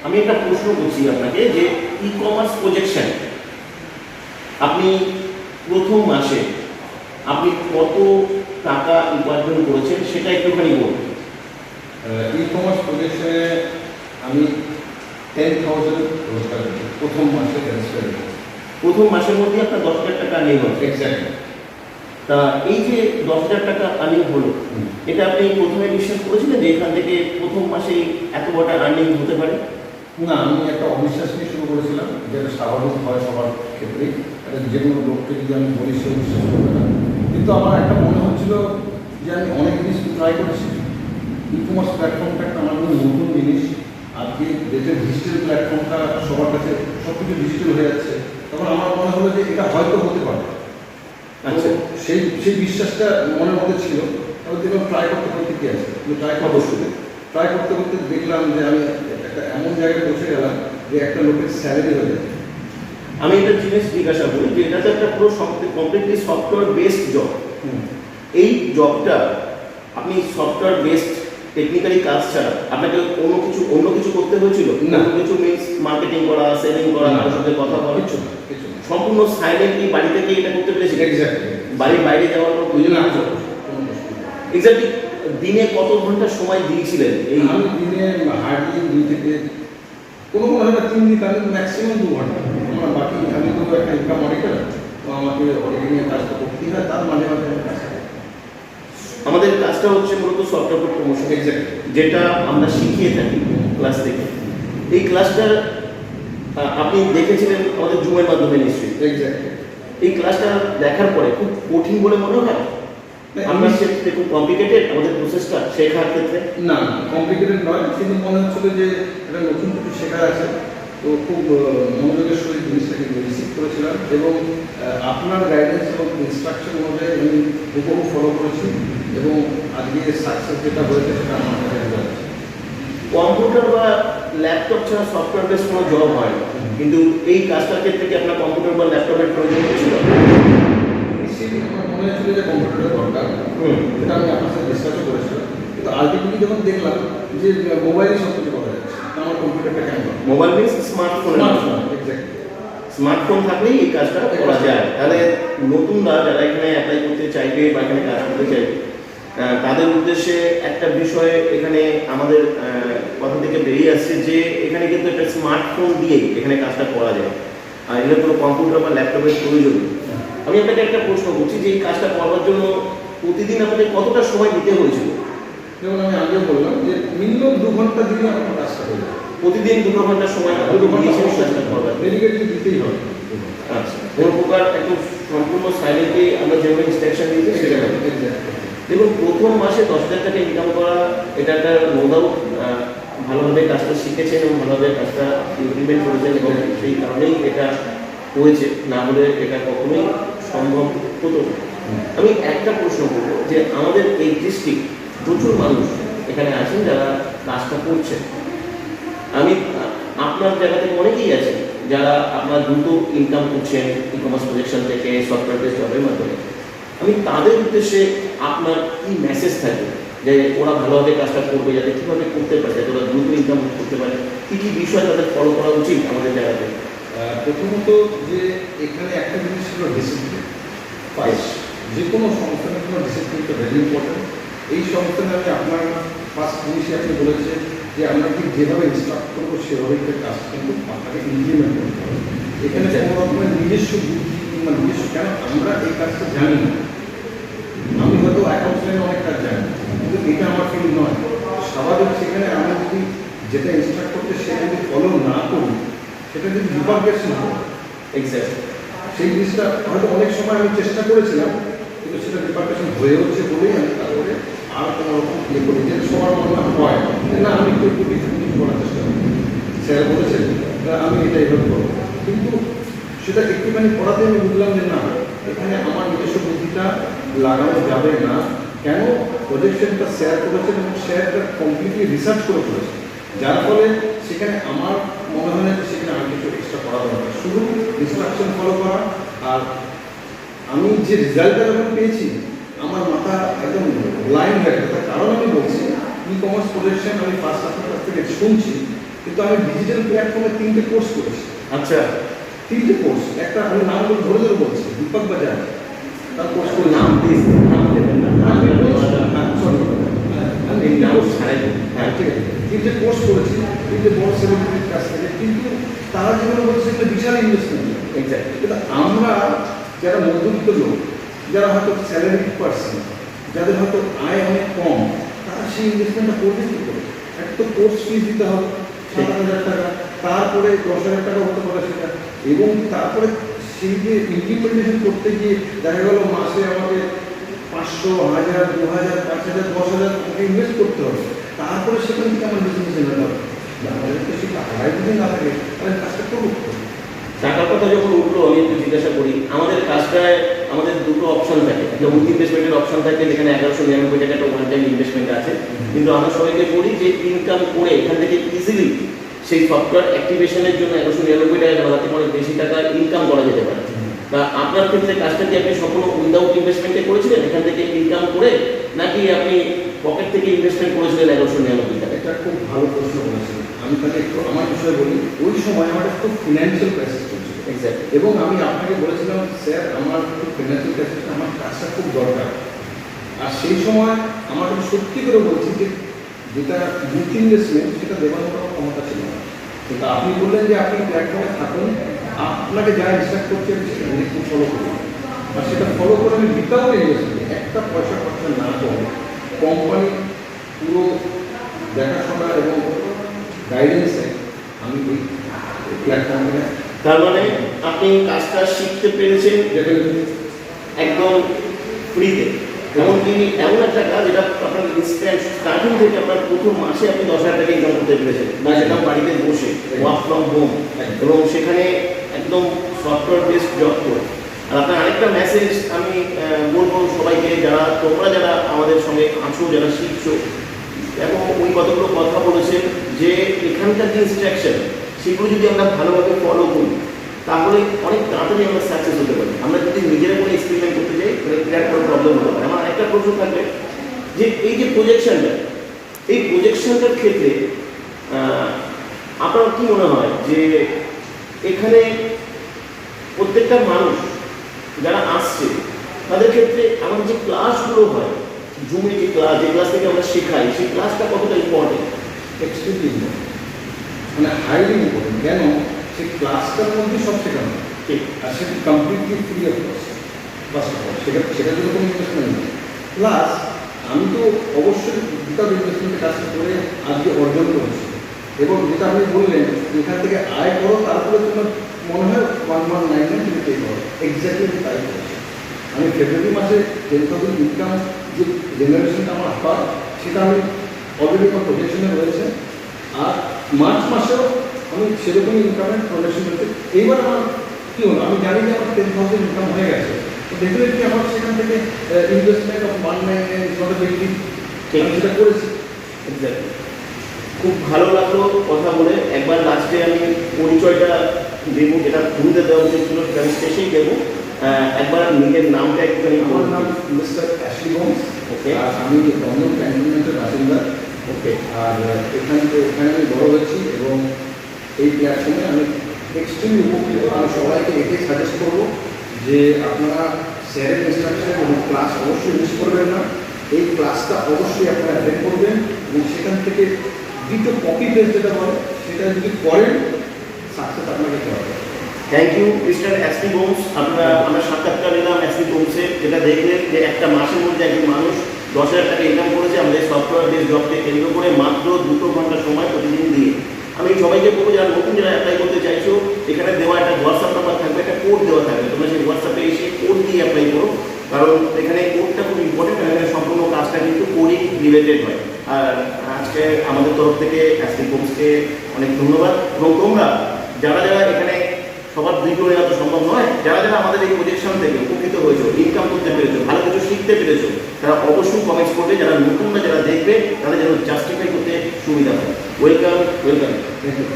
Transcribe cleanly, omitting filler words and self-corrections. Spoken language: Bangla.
আমি একটা প্রশ্ন করছি আপনাকে যে ই কমার্স প্রজেকশন আপনি প্রথম মাসে আপনি কত টাকা উপার্জন করেছেন সেটা একটুখানি বলুন। ই কমার্স প্রজেকশনে আমি 10,000 রোজগার করি প্রথম মাসে ট্রান্সফার। প্রথম মাসের মধ্যে আপনার 10,000 টাকা আর্নিং হচ্ছে। এক্স্যাক্টলি। তা এই যে 10,000 টাকা আর্নিং হলো, এটা আপনি প্রথমে বিশ্বাস করেছিলেন যে এখান থেকে প্রথম মাসেই এত বড় আর্নিং হতে পারে? না, আমি একটা অবিশ্বাস নিয়ে শুরু করেছিলাম, যেটা স্বাভাবিক হয় সবার ক্ষেত্রেই। যে কোনো লোককে যদি আমি বলি সে বিশ্বাস করবে না, কিন্তু আমার একটা মনে হচ্ছিল যে আমি অনেক জিনিস ট্রাই করেছি। ই কমার্স প্ল্যাটফর্মটা একটা আমার জন্য নতুন জিনিস। আজকে যেটা ডিজিটাল প্ল্যাটফর্মটা সবার কাছে সব কিছু ডিজিটাল হয়ে যাচ্ছে, তখন আমার মনে হলো যে এটা হয়তো হতে পারে। আচ্ছা, সেই সেই বিশ্বাসটা মনের মধ্যে ছিল। তবে দেখলাম ট্রাই করতে করতে কী আছে, ট্রাই করতে করতে দেখলাম যে আমি একটা এমন জায়গায় পৌঁছে গেলাম যে একটা লোকের স্যালারি হয়ে যাচ্ছে। আমি একটা জিনিস জিজ্ঞাসা করি যে এটা তো একটা পুরো কমপ্লিটলি সফটওয়্যার বেসড জব। এই জবটা আপনি সফটওয়্যার বেসড টেকনিক্যালি কাজ ছাড়া আপনাকে অন্য কিছু করতে হয়েছিল? না। অন্য কিছু মিন্স মার্কেটিং করা, সেলিং করা, কারোর সাথে কথা বলা? কিছু না। সম্পূর্ণ সাইলেন্টলি বাড়ি থেকে এটা করতে পেরেছিলেন? এক্স্যাক্টলি। বাড়ির বাইরে যাওয়ার কোনো প্রয়োজন আছে? এক্স্যাক্টলি দিনে কত ঘন্টা সময় দিয়েছিলেন এই? আমি দিনে হার্ডলি 2 থেকে কোনো হয় না 3 দিন, আমি ম্যাক্সিমাম 2 ঘন্টা। আমার বাকি আমি তো একটা ইনকাম অডিটর, তো আমাকে অডিটিংয়ের কাজটা করতেই হয়, তার মাঝে মাঝে আমি কাজ করি। আমাদের কাজটা হচ্ছে মূলত সফটওয়্যার প্রমোশন, এক্স্যাক্টলি। যেটা আমরা শিখিয়ে থাকি ক্লাস থেকে। এই ক্লাসটা আপনি দেখেছিলেন আমাদের জুমের মাধ্যমে নিশ্চয়ই। এক্স্যাক্টলি। এই ক্লাসটা দেখার পরে খুব কঠিন বলে মনে হয়? আপনার ক্ষেত্রে খুব কমপ্লিকেটেড আমাদের প্রসেসটা শেখার ক্ষেত্রে? না, কমপ্লিকেটেড নয়, কিন্তু মনে হচ্ছিল যে একটা নতুন কিছু শেখার আছে। তো খুব মনোযোগের সহিত জিনিসটাকে রিসিভ করেছিলাম, এবং আপনার গাইডেন্স এবং ইনস্ট্রাকশন অনুযায়ী আমি হুবহু ফলো করেছি, এবং আজকে সাকসেস যেটা হয়েছে সেটা আমার কাছে রেজাল্ট। কম্পিউটার বা ল্যাপটপ ছাড়া সফটওয়্যার বেস কোনো জব হয় না, কিন্তু এই কাজটার ক্ষেত্রে কি আপনার কম্পিউটার বা ল্যাপটপের প্রয়োজন হয়েছিল? আমার মনে হয়েছিল যে কম্পিউটারের দরকার, এটা আমি আপনার সাথে ডিসকাসও করেছিলাম, কিন্তু আলটিমেটলি যখন দেখলাম যে মোবাইলে সব কিছু করা যাচ্ছে, আমার কম্পিউটারটা কেন? Mobile means smartphone. Exactly. Smartphone থাকলেই এই কাজটা করা যায়। তাহলে নতুনরা যারা এখানে অ্যাপ্লাই করতে চাইবে বা এখানে কাজ করতে চাইবে, তাদের উদ্দেশ্যে একটা বিষয় এখানে আমাদের কথা থেকে বেরিয়ে আসছে যে এখানে কিন্তু একটা স্মার্টফোন দিয়েই এখানে কাজটা করা যায়, আর এখানে কোনো কম্পিউটার বা ল্যাপটপের প্রয়োজন নেই। আমি আপনাকে একটা প্রশ্ন করছি যে এই কাজটা করবার জন্য প্রতিদিন আপনাদের কতটা সময় দিতে হয়েছিল? যেমন আমি আগেও বললাম যে মিনিমাম 2 ঘন্টা দিলে আমার কাজটা হয়ে যাবে। প্রতিদিন 2 ঘন্টা সময় কাজটা করবেন? ডেডিকেটলি দিতেই হবে। আচ্ছা, কোনো প্রকার একদম সম্পূর্ণ সাইলেন্টলি আমরা যেভাবে ইনস্ট্রাকশন দিয়েছি সেটা দেখুন। প্রথম মাসে 10,000 টাকা ইনকাম করা, এটা একটা নো ডাউট ভালোভাবে কাজটা শিখেছেন এবং ভালোভাবে কাজটা ইমপ্লিমেন্ট করেছেন, এবং সেই কারণেই এটা হয়েছে, না হলে এটা কখনোই সম্ভব হতো না। আমি একটা প্রশ্ন করবো যে আমাদের এই ডিস্ট্রিক্ট প্রচুর মানুষ এখানে আছেন যারা কাজটা করছেন। আমি আপনার জায়গা থেকে অনেকেই আছেন যারা আপনার দ্রুত ইনকাম করছেন ই কমার্স প্রজেকশন থেকে, সফটওয়্যার বেস জবের মাধ্যমে। আমি তাদের উদ্দেশ্যে আপনার কি মেসেজ থাকে যে ওরা ভালোভাবে কাজটা করবে, যাতে কীভাবে করতে পারে, যাতে ওরা দ্রুত ইনকাম করতে পারে, কী কী বিষয় তাদের ফলো করা উচিত আমাদের জায়গাতে? প্রথমত যে এখানে একটা জিনিস ছিল ডিসিপ্লিন। যে কোনো সংস্থানের জন্য ডিসিপ্লিনটা ভেরি ইম্পর্টেন্ট। এই সংস্থানে আমি আপনার ফার্স্ট জিনিসই আপনি বলেছে যে আমরা ঠিক যেভাবে ইনস্ট্রাক্ট করবো সেভাবে একটা কাজ কিন্তু আপনাকে ইমপ্লিমেন্ট করতে হবে। এখানে কোনো রকমের নিজস্ব বুদ্ধি কিংবা নিজস্ব, কেন আমরা এই কাজটা জানি না। আমি হয়তো অ্যাকাউন্টস লাইনে অনেক কাজ জানি, কিন্তু এটা আমার ফিল্ড নয়। স্বাভাবিক সেখানে আমি যদি যেটা ইনস্ট্রাক্ট করতে সেটা যদি ফলো না করি, সেটা যদি রিপারকেশন হয়। এক্স্যাক্টলি। সেই জিনিসটা হয়তো অনেক সময় আমি চেষ্টা করেছিলাম, কিন্তু সেটা রিপারকেশন হয়ে হচ্ছে বলেই আমি তারপরে আর কোনো রকম ইয়ে করি, যে সবার মনে হয় যে না আমি একটু একটু কিছু করার চেষ্টা করি। স্যার বলেছেন আমি এটা এভাবে করবো, কিন্তু সেটা একটুখানি পড়াতে আমি বুঝলাম যে না, এখানে আমার নিজস্ব বুদ্ধিটা লাগানো যাবে না। কেন? প্রজেকশনটা শেয়ার করেছেন এবং শেয়ারটা কমপ্লিটলি রিসার্চ করে করেছে, যার ফলে সেখানে আমার মনে হয় না যে সেখানে আমি কিছু এক্সট্রা করা দরকার, শুধু ইনস্ট্রাকশন ফলো করা। আর আমি যে রেজাল্টটা যখন পেয়েছি আমার মাথা একদম লাইন হয়ে গেছে। তার কারণ আমি বলছি, ই কমার্স প্রজেকশন আমি ফার্স্ট আপনার কাছ থেকে শুনছি, কিন্তু আমি ডিজিটাল প্ল্যাটফর্মে 3টে কোর্স করেছি। আচ্ছা, 3টে কোর্স, একটা আমি নামগুলো ধরে ধরে বলছি, দীপক বাজার তার কোর্স করে নাম প্লিজ নাম দেবেন না, নাম আমি দেবেন কোর্স না। আমি এই নাম কোর্স ছাড়াই দেবেন। হ্যাঁ ঠিক আছে, 3টে কোর্স করেছি 3টে বড় সেলিব্রিটির কাছ থেকে, কিন্তু তারা যেগুলো বলছে সেগুলো বিশাল ইনভেস্টমেন্ট। এক্স্যাক্টলি। কিন্তু আমরা যারা মধ্যবিত্ত লোক, যারা হয়তো স্যালারি পার্সন, যাদের হয়তো আয় অনেক কম, তারা সেই ইনভেস্টমেন্টটা করবে কী করে? একটা তো কোর্স ফিস দিতে হবে 7,000 টাকা, তারপরে 10,000 টাকা হতে পারে সেটা, এবং তারপরে সেই যে ইমপ্লিমেন্টেশন করতে গিয়ে দেখা গেল মাসে আমাকে 500, 1000, 2000, 5000, 10,000 টাকা ইনভেস্ট করতে হবে, তারপরে সেখান থেকে আমার বিজনেস জেনারেট হবে। আমাদের তো সেই টাকাটাই যদি না থাকে তাহলে কাজটা করবো কি করে? টাকার কথা যখন উঠলো আমি একটু জিজ্ঞাসা করি, আমাদের কাজটায় আমাদের দুটো অপশন থাকে, একটা উইথ ইনভেস্টমেন্টের অপশন থাকে যেখানে 1199 টাকা একটা ওয়ান টাইম ইনভেস্টমেন্ট আছে, কিন্তু আমরা সবাইকে বলি যে ইনকাম করে এখান থেকে ইজিলি সেই সফটওয়্যার অ্যাক্টিভেশনের জন্য 1199 টাকা কেন তাতে অনেক বেশি টাকা ইনকাম করা যেতে পারে। তা আপনার ক্ষেত্রে কাজটা কি আপনি সম্পূর্ণ উইদাউট ইনভেস্টমেন্টে করেছিলেন এখান থেকে ইনকাম করে, নাকি আপনি পকেট থেকে ইনভেস্টমেন্ট করেছিলেন 1199 টাকা? এটা খুব ভালো প্রশ্ন করেছেন। আমি তাহলে একটু আমার বিষয়ে বলি। ওই সময় আমার একটু ফিনান্সিয়াল ক্রাইসিস চলছিল, এক্স্যাক্টলি। এবং আমি আপনাকে বলেছিলাম স্যার আমার একটু ফিনান্সিয়াল ক্রাইসিস, আমার কাজটা খুব দরকার। আর সেই সময় আমাকে সত্যি করে বলছি যে যেটা ইউথ ইনভেস্টমেন্ট সেটা দেওয়ার মতো আমার ক্ষমতা ছিল না। কিন্তু আপনি বললেন যে আপনি প্ল্যাটফর্মে থাকুন, আপনাকে যা ইনস্ট্রাক্ট করছে আমি সেটা একটু ফলো করুন, আর সেটা ফলো করে আমি উইদাউট ইনভেস্টমেন্ট একটা পয়সা খরচা না করে কোম্পানি পুরো দেখাশোনা এবং গাইডেন্সে আমি ওই প্ল্যাটফর্মে তার মানে আপনি কাজটা শিখতে পেরেছেন একদম ফ্রিতে, এমনকি এমন একটা কাজ যেটা আপনার ইনস্ট্যান্ট স্টার্টিং থেকে আপনার প্রথম মাসে আপনি 10,000 টাকা ইনকাম করতে পেরেছেন, বা সেটা বাড়িতে বসে ওয়ার্ক ফ্রম হোম, এবং সেখানে একদম সফটওয়্যার বেসড জব করে। আর আপনার আরেকটা মেসেজ আমি বলবো সবাইকে, তোমরা যারা আমাদের সঙ্গে আছো, যারা শিখছো, এবং ওই কতগুলো কথা বলেছেন যে এখানকার যে ইনস্ট্রাকশন সেগুলো যদি আমরা ভালোভাবে ফলো করি তাহলে অনেক তাড়াতাড়ি আমরা সাকসেস হতে পারি। আমরা যদি নিজেরা কোনো এক্সপেরিমেন্ট করতে যাই তাহলে বিরাট কোনো প্রবলেম হতে পারে। আমার একটা প্রশ্ন থাকবে যে এই যে প্রজেকশনটা, এই প্রজেকশনটার ক্ষেত্রে আপনার কি মনে হয় যে এখানে প্রত্যেকটা মানুষ যারা আসছে তাদের ক্ষেত্রে আমাদের যে ক্লাসগুলো হয়, জুমে যে ক্লাস, যে ক্লাস থেকে আমরা শেখাই, সেই ক্লাসটা কতটা ইম্পর্টেন্ট? এক্সট্রিমলি ইম্পর্টেন্ট, মানে হাইলি ইম্পর্টেন্ট। কেন? সেই ক্লাসটার মধ্যে সব শেখানো, ঠিক, আর সেটা completely free of cost. First of all সেটার জন্য কোনো ইনভেস্টমেন্ট নেই। প্লাস আমি তো অবশ্যই উইদাউট ইনভেস্টমেন্টের কাজটা করে আজকে অর্জন করেছি, এবং যেটা আপনি বললেন এখান থেকে আয় করো, তারপরে তোমার মনে হয় 1199 তুমি পে করো, এক্স্যাক্টলি তাই করেছি। আমি ফেব্রুয়ারি মাসে 10,000 ইনকাম যে জেনারেশনটা আমার হয় সেটা আমি অলরেডি আমার প্রজেকশনে রয়েছে, আর মার্চ মাসেও আমি সেরকমই ইনকামের প্রজেকশন রয়েছে। এইবার আমার কী হলো, আমি জানি যে আমার 10,000 ইনকাম হয়ে গেছে, তো ডেফিনেটলি আমার সেখান থেকে ইনভেস্টমেন্ট অফ 199 আমি সেটা করেছি। এক্স্যাক্টলি। খুব ভালো লাগলো কথা বলে। একবার লাস্টে আমি পরিচয়টা দেবো, যেটা শুরুতে দেওয়া উচিত ছিল সেটা আমি শেষেই দেবো। একবার নিজের নামটা একটুখানি আমার নাম মিস্টার অ্যাশলি হোমস। ওকে। আর আমি দমদম ক্যান্টনমেন্টের বাসিন্দা। ওকে। আর এখানে আমি বড় হয়েছি, এবং এই প্ল্যাটফর্মে আমি এক্সট্রিমলি উপকৃত। আমি সবাইকে এটাই সাজেস্ট করবো যে আপনারা স্যারের ইনস্ট্রাকশন এবং ক্লাস অবশ্যই মিস করবেন না। এই ক্লাসটা অবশ্যই আপনারা অ্যাটেন্ড করবেন, এবং সেখান থেকে দুটো কপি পেস্ট যেটা বলে সেটা যদি করেন সাকসেস আপনাকে হবে। Thank you Mister Ashley Holmes. আমরা সাক্ষাৎকার নিলাম অ্যাশলি হোমসের, যেটা দেখলেন যে একটা মাসের মধ্যে একজন মানুষ 10,000 টাকা ইনকাম করেছে আমাদের সফটওয়্যার বেস জবকে কেন্দ্র করে মাত্র 2 ঘন্টা সময় প্রতিদিন দিয়ে। আমি সবাইকে বলবো যারা নতুন যারা অ্যাপ্লাই করতে চাইছো, এখানে দেওয়া একটা হোয়াটসঅ্যাপ নাম্বার থাকবে, একটা কোড দেওয়া থাকবে, তোমরা সেই হোয়াটসঅ্যাপে এসে কোড দিয়ে অ্যাপ্লাই করো, কারণ এখানে কোডটা খুব ইম্পর্টেন্ট। এখানে সম্পূর্ণ কাজটা কিন্তু কোডিং রিলেটেড হয়। আর আজকে আমাদের তরফ থেকে অ্যাশলি হোমসকে অনেক ধন্যবাদ। এবং তোমরা যারা যারা এখানে, সবার ভিডিও নেওয়া তো সম্ভব নয়, যারা যারা আমাদের এই প্রজেকশন থেকে উপকৃত হয়েছো, ইনকাম করতে পেরেছো, ভালো কিছু শিখতে পেরেছো, তারা অবশ্যই কমেন্টস করবে। যারা নতুনরা যারা দেখবে তাদের যেন জাস্টিফাই করতে সুবিধা হয়। Welcome, welcome. Thank you.